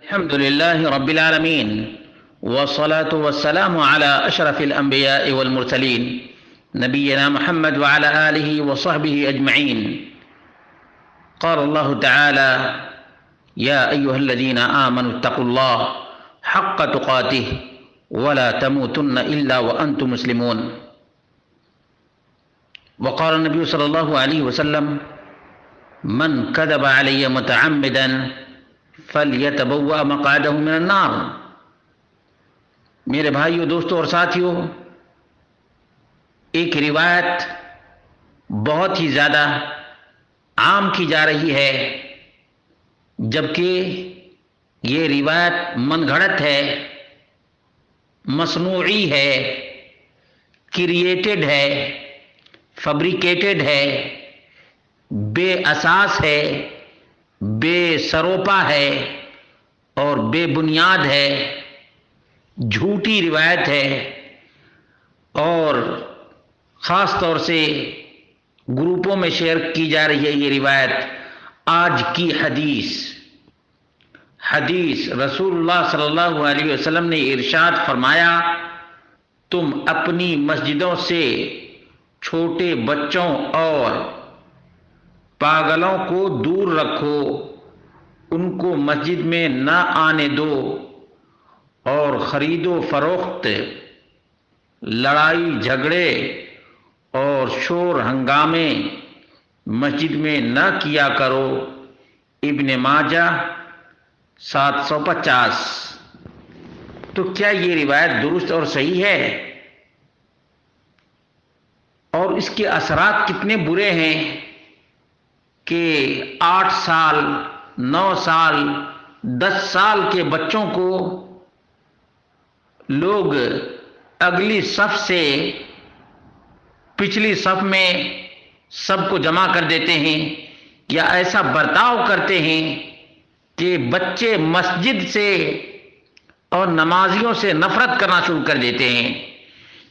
الحمد لله رب العالمين، والصلاة والسلام على أشرف الأنبياء والمرسلين نبينا محمد وعلى آله وصحبه أجمعين. قال الله تعالى: يا أيها الذين آمنوا اتقوا الله حق تقاته ولا تموتن إلا وأنتم مسلمون. وقال النبي صلى الله عليه وسلم: من كذب علي متعمدا فَلْيَتَبَوَّأْ مَقْعَدَهُ مِنَ النَّارِ. میرے بھائیوں، دوستوں اور ساتھیوں، ایک روایت بہت ہی زیادہ عام کی جا رہی ہے، جبکہ یہ روایت من گھڑت ہے، مصنوعی ہے، کریٹڈ ہے، فیبریکیٹڈ ہے، بے اساس ہے، بے سروپا ہے اور بے بنیاد ہے، جھوٹی روایت ہے، اور خاص طور سے گروپوں میں شیئر کی جا رہی ہے یہ روایت. آج کی حدیث رسول اللہ صلی اللہ علیہ وسلم نے ارشاد فرمایا: تم اپنی مسجدوں سے چھوٹے بچوں اور پاگلوں کو دور رکھو، ان کو مسجد میں نہ آنے دو، اور خرید و فروخت، لڑائی جھگڑے اور شور ہنگامے مسجد میں نہ کیا کرو. ابن ماجہ 750. تو کیا یہ روایت درست اور صحیح ہے؟ اور اس کے اثرات کتنے برے ہیں کہ 8 سال، 9 سال، 10 سال کے بچوں کو لوگ اگلی صف سے پچھلی صف میں سب کو جمع کر دیتے ہیں، یا ایسا برتاؤ کرتے ہیں کہ بچے مسجد سے اور نمازیوں سے نفرت کرنا شروع کر دیتے ہیں.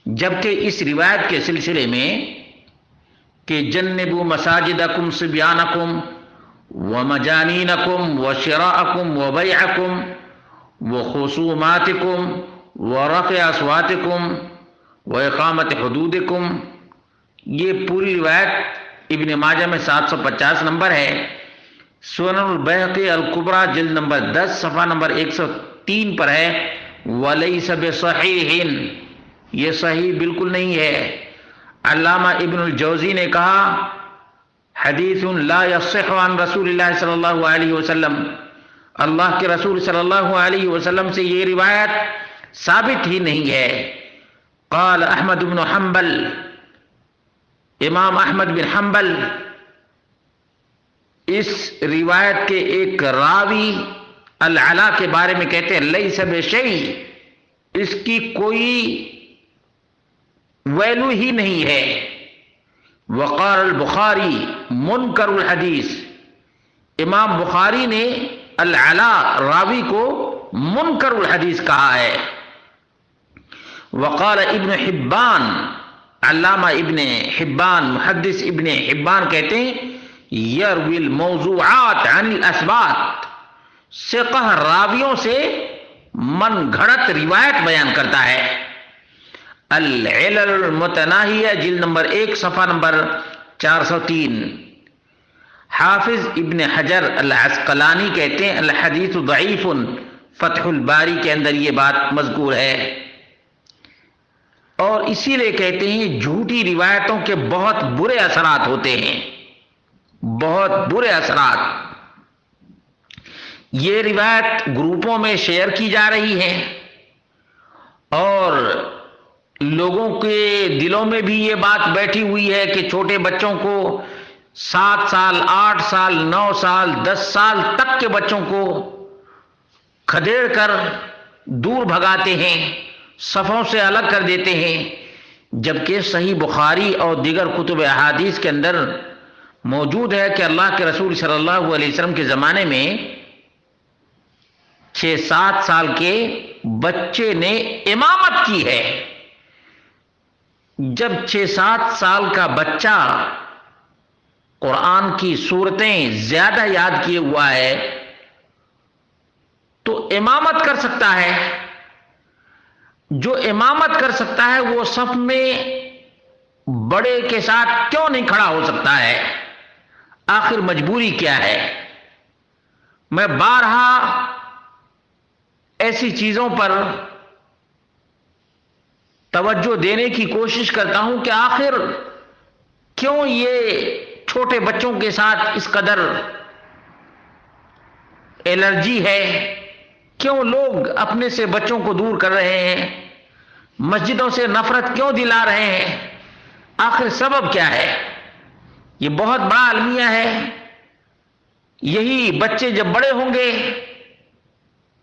جبکہ اس روایت کے سلسلے میں کہ جنبوا مساجدکم صبیانکم ومجانینکم وشراءکم وبیعکم وخصوماتکم ورفع اصواتکم واقامت حدودکم، یہ پوری روایت ابن ماجہ میں 750 نمبر ہے. سنن البیہقی الکبریٰ جلد نمبر 10 صفحہ نمبر 103 پر ہے. ولیس بصحیح، یہ صحیح بالکل نہیں ہے. علامہ ابن الجوزی نے کہا: حدیث لا یصح عن رسول اللہ صلی اللہ علیہ وسلم، اللہ کے رسول صلی اللہ علیہ وسلم سے یہ روایت ثابت ہی نہیں ہے. قال احمد بن حنبل، امام احمد بن حنبل اس روایت کے ایک راوی العلا کے بارے میں کہتے ہیں: لیس بشیء، اس کی کوئی ویلو ہی نہیں ہے. وقال البخاری منکر الحدیث، امام بخاری نے العلا راوی کو منکر الحدیث کہا ہے. وقال ابن حبان، علامہ ابن حبان محدث ابن حبان کہتے ہیں: یروی الموضوعات عن الاسبات، ثقہ راویوں سے من گھڑت روایت بیان کرتا ہے. العلل المتناہیہ جلد نمبر 1 صفحہ نمبر 403. حافظ ابن حجر العسقلانی کہتے ہیں: الحدیث ضعیف، فتح الباری کے اندر یہ بات مذکور ہے. اور اسی لیے کہتے ہیں جھوٹی روایتوں کے بہت برے اثرات ہوتے ہیں، بہت برے اثرات. یہ روایت گروپوں میں شیئر کی جا رہی ہے اور لوگوں کے دلوں میں بھی یہ بات بیٹھی ہوئی ہے کہ چھوٹے بچوں کو 7 سال، 8 سال، 9 سال، 10 سال تک کے بچوں کو کھدیڑ کر دور بھگاتے ہیں، صفوں سے الگ کر دیتے ہیں. جبکہ صحیح بخاری اور دیگر کتب احادیث کے اندر موجود ہے کہ اللہ کے رسول صلی اللہ علیہ وسلم کے زمانے میں 6-7 سال کے بچے نے امامت کی ہے. جب 6-7 سال کا بچہ قرآن کی سورتیں زیادہ یاد کیے ہوا ہے تو امامت کر سکتا ہے، جو امامت کر سکتا ہے وہ صف میں بڑے کے ساتھ کیوں نہیں کھڑا ہو سکتا ہے؟ آخر مجبوری کیا ہے؟ میں بارہا ایسی چیزوں پر توجہ دینے کی کوشش کرتا ہوں کہ آخر کیوں یہ چھوٹے بچوں کے ساتھ اس قدر الرجی ہے، کیوں لوگ اپنے سے بچوں کو دور کر رہے ہیں، مسجدوں سے نفرت کیوں دلا رہے ہیں، آخر سبب کیا ہے؟ یہ بہت بڑا المیہ ہے۔ یہی بچے جب بڑے ہوں گے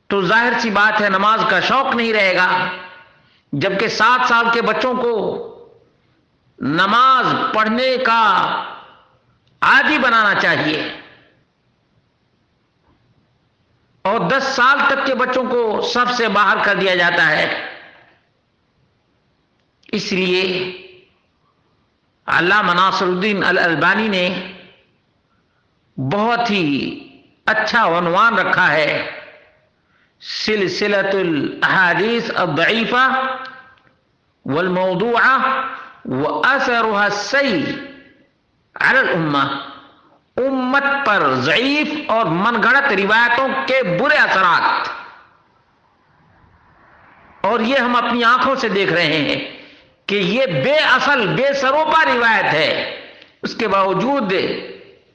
تو ظاہر سی بات ہے نماز کا شوق نہیں رہے گا، جبکہ 7 سال کے بچوں کو نماز پڑھنے کا عادی بنانا چاہیے، اور 10 سال تک کے بچوں کو صف سے باہر کر دیا جاتا ہے۔ اس لیے علامہ ناصر الدین الالبانی نے بہت ہی اچھا عنوان رکھا ہے، سلسلۃ الاحادیث الضعیفہ والموضوعہ واثرها السیء علی الامہ، امت پر ضعیف اور من گھڑت روایتوں کے برے اثرات، اور یہ ہم اپنی آنکھوں سے دیکھ رہے ہیں کہ یہ بے اصل بے سروپا روایت ہے، اس کے باوجود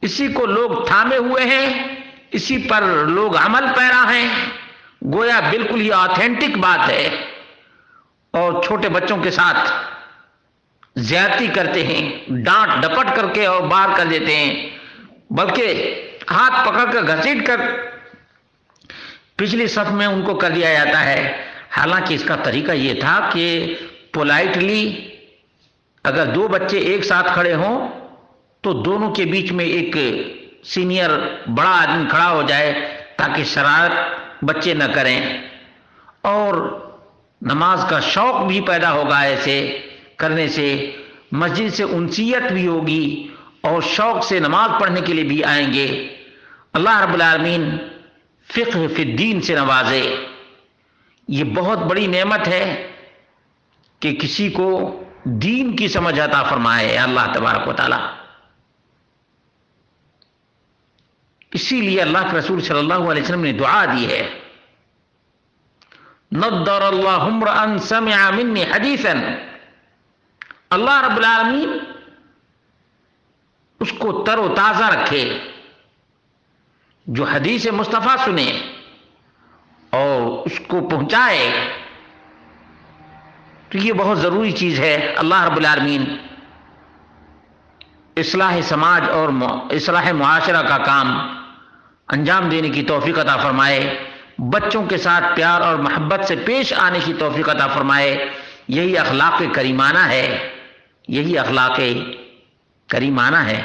اسی کو لوگ تھامے ہوئے ہیں، اسی پر لوگ عمل پیرا ہیں، گویا بالکل ہی آتھینٹک بات ہے، اور چھوٹے بچوں کے ساتھ زیادتی کرتے ہیں، ڈانٹ ڈپٹ کر کے اور باہر کر دیتے ہیں، بلکہ ہاتھ پکڑ کر گھسیٹ کر پچھلی صف میں ان کو کر دیا جاتا ہے۔ حالانکہ اس کا طریقہ یہ تھا کہ پولائٹلی اگر 2 بچے ایک ساتھ کھڑے ہوں تو دونوں کے بیچ میں ایک سینئر بڑا آدمی کھڑا ہو جائے تاکہ شرارت بچے نہ کریں، اور نماز کا شوق بھی پیدا ہوگا، ایسے کرنے سے مسجد سے انسیت بھی ہوگی اور شوق سے نماز پڑھنے کے لیے بھی آئیں گے۔ اللہ رب العالمین فقہ فی الدین سے نوازے۔ یہ بہت بڑی نعمت ہے کہ کسی کو دین کی سمجھ عطا فرمائے اللہ تبارک و تعالی۔ اسی لیے اللہ کے رسول صلی اللہ علیہ وسلم نے دعا دی ہے، نضر اللہ امرأ سمع منی حدیثا، اللہ رب العالمین اس کو تر و تازہ رکھے جو حدیث مصطفیٰ سنے اور اس کو پہنچائے، تو یہ بہت ضروری چیز ہے۔ اللہ رب العالمین اصلاح سماج اور اصلاح معاشرہ کا کام انجام دینے کی توفیق عطا فرمائے، بچوں کے ساتھ پیار اور محبت سے پیش آنے کی توفیق عطا فرمائے۔ یہی اخلاق کریمانہ ہے، یہی اخلاق کریمانہ ہے۔